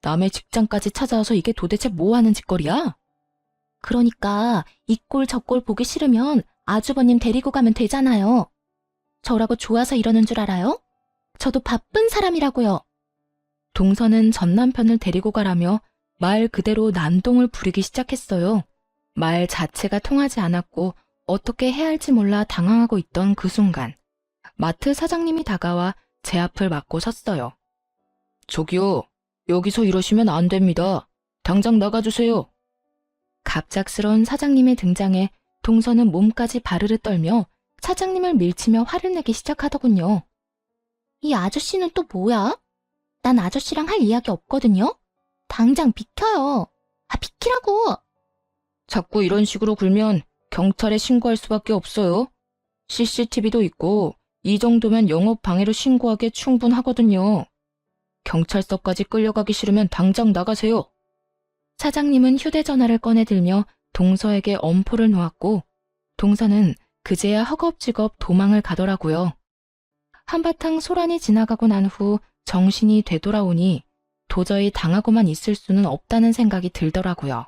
남의 직장까지 찾아와서 이게 도대체 뭐 하는 짓거리야? 그러니까 이 꼴 저 꼴 보기 싫으면 아주버님 데리고 가면 되잖아요. 저라고 좋아서 이러는 줄 알아요? 저도 바쁜 사람이라고요. 동서는 전 남편을 데리고 가라며 말 그대로 난동을 부리기 시작했어요. 말 자체가 통하지 않았고 어떻게 해야 할지 몰라 당황하고 있던 그 순간 마트 사장님이 다가와 제 앞을 막고 섰어요. 저기요, 여기서 이러시면 안 됩니다. 당장 나가주세요. 갑작스러운 사장님의 등장에 동서는 몸까지 바르르 떨며 사장님을 밀치며 화를 내기 시작하더군요. 이 아저씨는 또 뭐야? 난 아저씨랑 할 이야기 없거든요. 당장 비켜요. 아, 비키라고. 자꾸 이런 식으로 굴면 경찰에 신고할 수밖에 없어요. CCTV도 있고 이 정도면 영업 방해로 신고하기에 충분하거든요. 경찰서까지 끌려가기 싫으면 당장 나가세요. 사장님은 휴대전화를 꺼내들며 동서에게 엄포를 놓았고 동서는 그제야 허겁지겁 도망을 가더라고요. 한바탕 소란이 지나가고 난 후 정신이 되돌아오니 도저히 당하고만 있을 수는 없다는 생각이 들더라고요.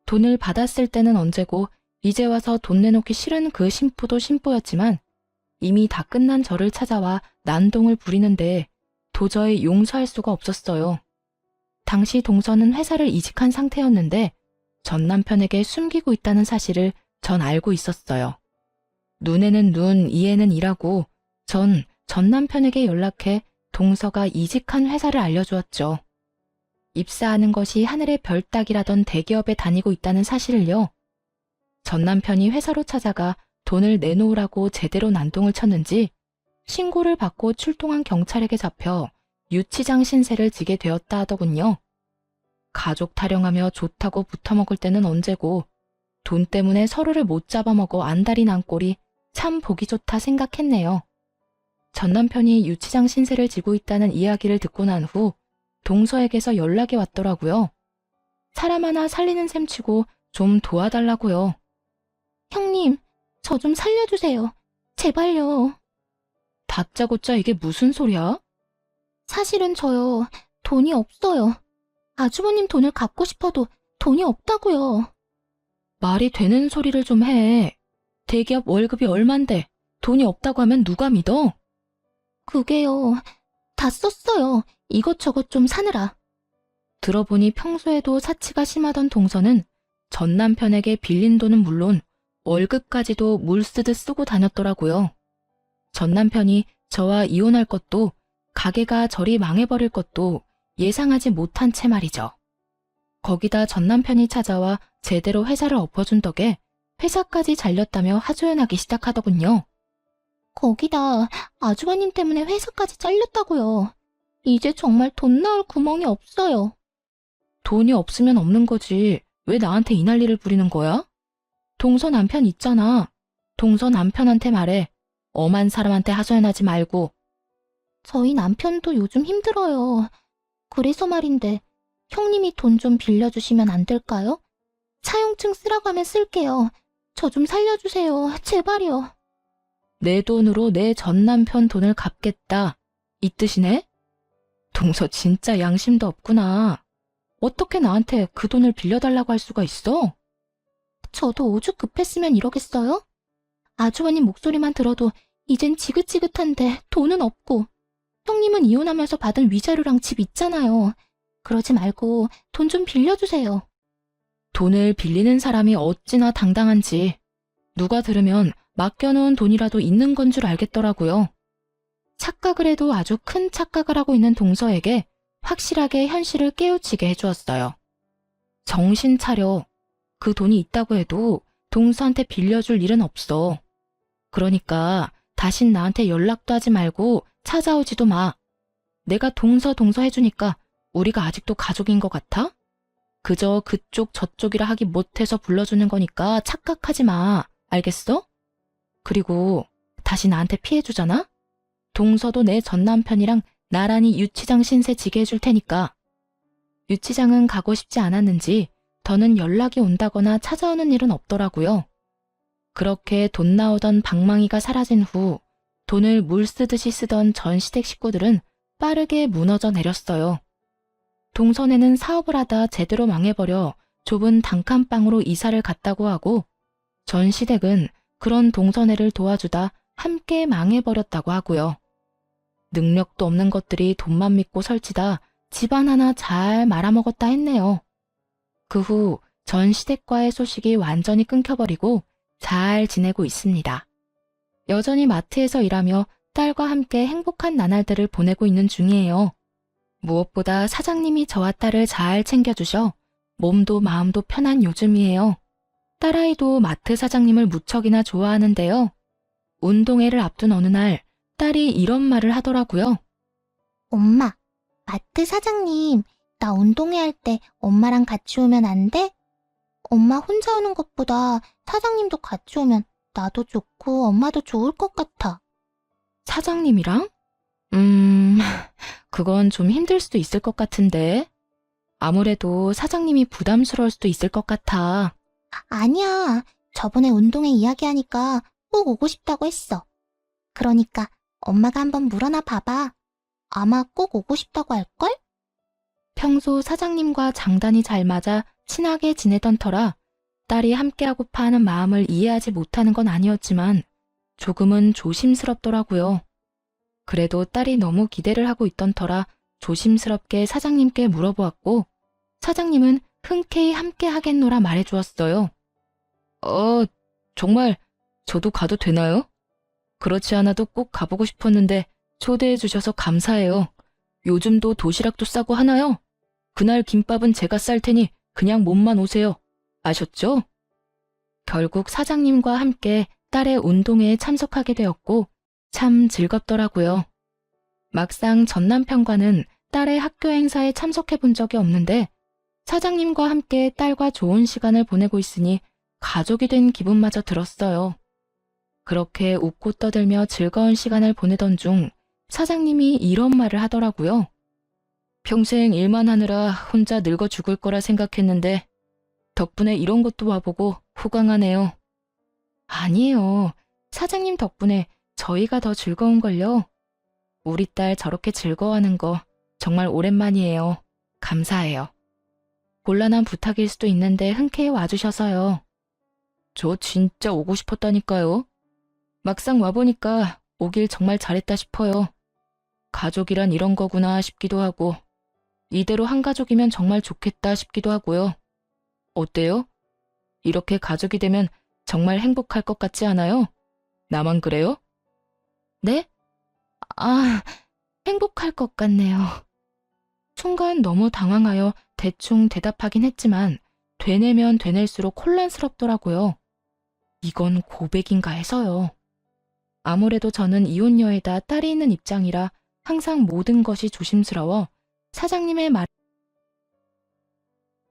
돈을 받았을 때는 언제고 이제 와서 돈 내놓기 싫은 그 심보도 심보였지만 이미 다 끝난 저를 찾아와 난동을 부리는데 도저히 용서할 수가 없었어요. 당시 동서는 회사를 이직한 상태였는데 전 남편에게 숨기고 있다는 사실을 전 알고 있었어요. 눈에는 눈, 이에는 이라고 전 남편에게 연락해 동서가 이직한 회사를 알려주었죠. 입사하는 것이 하늘의 별 따기라던 대기업에 다니고 있다는 사실을요. 전 남편이 회사로 찾아가 돈을 내놓으라고 제대로 난동을 쳤는지 신고를 받고 출동한 경찰에게 잡혀 유치장 신세를 지게 되었다 하더군요. 가족 타령하며 좋다고 붙어먹을 때는 언제고 돈 때문에 서로를 못 잡아먹어 안달이 난 꼴이 참 보기 좋다 생각했네요. 전 남편이 유치장 신세를 지고 있다는 이야기를 듣고 난 후 동서에게서 연락이 왔더라고요. 사람 하나 살리는 셈치고 좀 도와달라고요. 형님, 저 좀 살려주세요. 제발요. 다짜고짜 이게 무슨 소리야? 사실은 저요, 돈이 없어요. 아주버님 돈을 갚고 싶어도 돈이 없다고요. 말이 되는 소리를 좀 해. 대기업 월급이 얼만데 돈이 없다고 하면 누가 믿어? 그게요, 다 썼어요. 이것저것 좀 사느라. 들어보니 평소에도 사치가 심하던 동서는 전 남편에게 빌린 돈은 물론 월급까지도 물 쓰듯 쓰고 다녔더라고요. 전 남편이 저와 이혼할 것도 가게가 저리 망해버릴 것도 예상하지 못한 채 말이죠. 거기다 전 남편이 찾아와 제대로 회사를 엎어준 덕에 회사까지 잘렸다며 하소연하기 시작하더군요. 거기다 아주버님 때문에 회사까지 잘렸다고요. 이제 정말 돈 나올 구멍이 없어요. 돈이 없으면 없는 거지. 왜 나한테 이 난리를 부리는 거야? 동서 남편 있잖아. 동서 남편한테 말해. 엄한 사람한테 하소연하지 말고. 저희 남편도 요즘 힘들어요. 그래서 말인데 형님이 돈 좀 빌려주시면 안 될까요? 차용증 쓰라고 하면 쓸게요. 저 좀 살려주세요. 제발요. 내 돈으로 내 전 남편 돈을 갚겠다. 이 뜻이네? 동서 진짜 양심도 없구나. 어떻게 나한테 그 돈을 빌려달라고 할 수가 있어? 저도 오죽 급했으면 이러겠어요? 아주버님 목소리만 들어도 이젠 지긋지긋한데 돈은 없고 형님은 이혼하면서 받은 위자료랑 집 있잖아요. 그러지 말고 돈 좀 빌려주세요. 돈을 빌리는 사람이 어찌나 당당한지 누가 들으면 맡겨놓은 돈이라도 있는 건 줄 알겠더라고요. 착각을 해도 아주 큰 착각을 하고 있는 동서에게 확실하게 현실을 깨우치게 해주었어요. 정신 차려. 그 돈이 있다고 해도 동서한테 빌려줄 일은 없어. 그러니까 다신 나한테 연락도 하지 말고 찾아오지도 마. 내가 동서 해주니까 우리가 아직도 가족인 것 같아? 그저 그쪽 저쪽이라 하기 못해서 불러주는 거니까 착각하지 마. 알겠어? 그리고 다시 나한테 피해주잖아? 동서도 내 전 남편이랑 나란히 유치장 신세 지게 해줄 테니까. 유치장은 가고 싶지 않았는지 더는 연락이 온다거나 찾아오는 일은 없더라고요. 그렇게 돈 나오던 방망이가 사라진 후 돈을 물 쓰듯이 쓰던 전 시댁 식구들은 빠르게 무너져 내렸어요. 동선에는 사업을 하다 제대로 망해버려 좁은 단칸방으로 이사를 갔다고 하고 전 시댁은 그런 동선애를 도와주다 함께 망해버렸다고 하고요. 능력도 없는 것들이 돈만 믿고 설치다 집안 하나 잘 말아먹었다 했네요. 그 후 전 시댁과의 소식이 완전히 끊겨버리고 잘 지내고 있습니다. 여전히 마트에서 일하며 딸과 함께 행복한 나날들을 보내고 있는 중이에요. 무엇보다 사장님이 저와 딸을 잘 챙겨주셔 몸도 마음도 편한 요즘이에요. 딸아이도 마트 사장님을 무척이나 좋아하는데요. 운동회를 앞둔 어느 날 딸이 이런 말을 하더라고요. 엄마, 마트 사장님, 나 운동회 할 때 엄마랑 같이 오면 안 돼? 엄마 혼자 오는 것보다 사장님도 같이 오면 나도 좋고 좋고 엄마도 좋을 것 같아. 사장님이랑? 그건 좀 힘들 수도 있을 것 같은데. 아무래도 사장님이 부담스러울 수도 있을 것 같아. 아니야. 저번에 운동회 이야기하니까 꼭 오고 싶다고 했어. 그러니까 엄마가 한번 물어나 봐봐. 아마 꼭 오고 싶다고 할걸? 평소 사장님과 장단이 잘 맞아 친하게 지내던 터라 딸이 함께하고파 하는 마음을 이해하지 못하는 건 아니었지만 조금은 조심스럽더라고요. 그래도 딸이 너무 기대를 하고 있던 터라 조심스럽게 사장님께 물어보았고 사장님은 흔쾌히 함께 하겠노라 말해주었어요. 정말 저도 가도 되나요? 그렇지 않아도 꼭 가보고 싶었는데 초대해 주셔서 감사해요. 요즘도 도시락도 싸고 하나요? 그날 김밥은 제가 쌀 테니 그냥 몸만 오세요. 아셨죠? 결국 사장님과 함께 딸의 운동회에 참석하게 되었고 참 즐겁더라고요. 막상 전 남편과는 딸의 학교 행사에 참석해 본 적이 없는데 사장님과 함께 딸과 좋은 시간을 보내고 있으니 가족이 된 기분마저 들었어요. 그렇게 웃고 떠들며 즐거운 시간을 보내던 중 사장님이 이런 말을 하더라고요. 평생 일만 하느라 혼자 늙어 죽을 거라 생각했는데 덕분에 이런 것도 와보고 호강하네요. 아니에요. 사장님 덕분에 저희가 더 즐거운걸요. 우리 딸 저렇게 즐거워하는 거 정말 오랜만이에요. 감사해요. 곤란한 부탁일 수도 있는데 흔쾌히 와주셔서요. 저 진짜 오고 싶었다니까요. 막상 와보니까 오길 정말 잘했다 싶어요. 가족이란 이런 거구나 싶기도 하고 이대로 한 가족이면 정말 좋겠다 싶기도 하고요. 어때요? 이렇게 가족이 되면 정말 행복할 것 같지 않아요? 나만 그래요? 네? 행복할 것 같네요. 순간 너무 당황하여 대충 대답하긴 했지만 되뇌면 되낼수록 혼란스럽더라고요. 이건 고백인가 해서요. 아무래도 저는 이혼녀에다 딸이 있는 입장이라 항상 모든 것이 조심스러워 사장님의 말